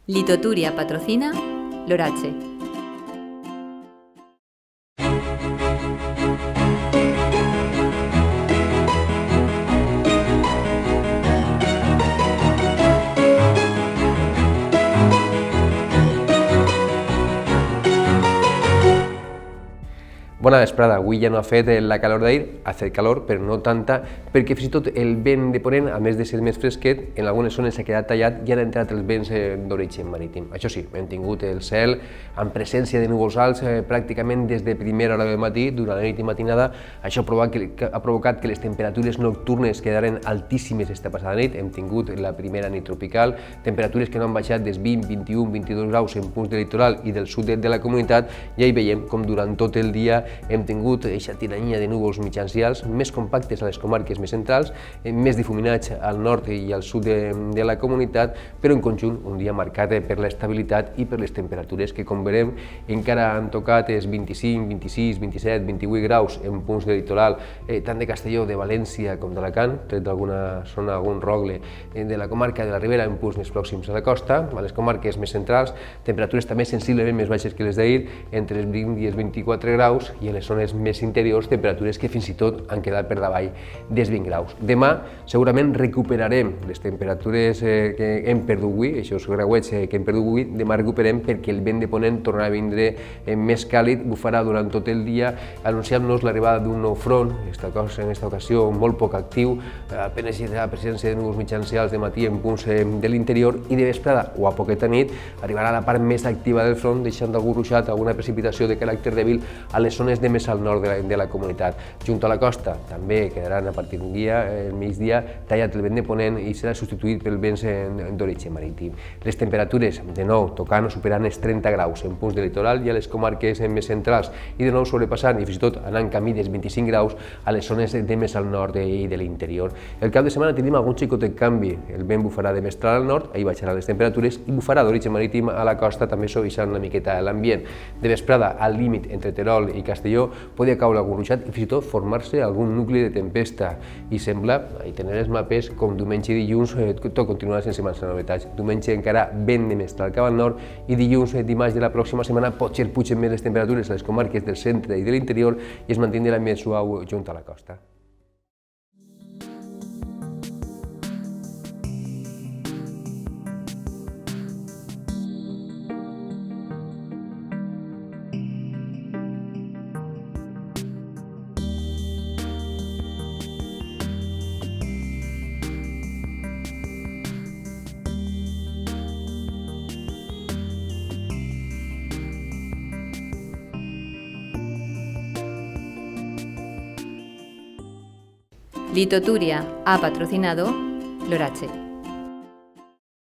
Litoturia patrocina Lorache. Bona vesprada, avui ja no ha fet la calor d'ahir, ha fet calor, però no tanta, perquè fins i tot el vent de ponent, a més de ser més fresquet, en algunes zones s'ha quedat tallat i han entrat els vents d'origen marítim. Això sí, hem tingut el cel amb presència de núvols alts pràcticament des de primera hora del matí, durant la nit i matinada. Això ha provocat que les temperatures nocturnes quedaren altíssimes esta passada nit. Hem tingut la primera nit tropical, temperatures que no han baixat dels 20, 21, 22 graus en punts del litoral i del sud de la comunitat, i ahí veiem com durant tot el dia hem tingut aquesta tirania de núvols mitjans i alts, més compactes a les comarques més centrals, més difuminats al nord i al sud de la comunitat, però en conjunt un dia marcat per l'estabilitat i per les temperatures que, com veurem, encara han tocat els 25, 26, 27, 28 graus en punts del litoral, tant de Castelló, de València com d'Alacant, tret d'alguna zona, algun rogle de la comarca de la Ribera en punts més pròxims a la costa. A les comarques més centrals, temperatures també sensiblement més baixes que les d'ahir, entre els 20 i els 24 graus, i a les zones més interiors temperatures que fins i tot han quedat per davall dels 20 graus. Demà segurament recuperarem les temperatures que hem perdut avui, aquests grauets que hem perdut avui, demà recuperem perquè el vent de ponent tornarà a vindre més càlid, bufarà durant tot el dia, anunciant-nos l'arribada d'un nou front, en aquesta ocasió molt poc actiu, apenas hi ha presència de núvols mitjans i alts de matí en punts de l'interior, i de vesprada o a poqueta nit arribarà la part més activa del front, deixant algun ruixat, alguna precipitació de caràcter dèbil a les zones de més al nord de la comunitat. Junt a la costa també quedaran a partir d'un dia, el migdia, tallat el vent de ponent i serà substituït pel vent d'origen marítim. Les temperatures, de nou, tocant o superant els 30 graus en punts de litoral i a les comarques més centrals, i de nou sobrepassant i fins i tot anant camí dels 25 graus a les zones de més al nord i de l'interior. El cap de setmana tenim algun xicotet canvi, el vent bufarà de mestral al nord, ahir baixaran les temperatures, i bufarà d'origen marítim a la costa, també suavitzant una miqueta l'ambient. De vesprada, al límit entre Terol i Castelló, podia caure algun ruixat i fins i tot formar-se algun nucli de tempesta, i sembla, i tenir els mapes, com diumenge i dilluns tot continuarà sense massa novetats. Diumenge encara vent de mestral cap al nord, i dilluns, dimarts de la pròxima setmana, potser pugen més les temperatures a les comarques del centre i de l'interior i es mantindrà més suau junt a la costa. Litoturia ha patrocinado Lorache.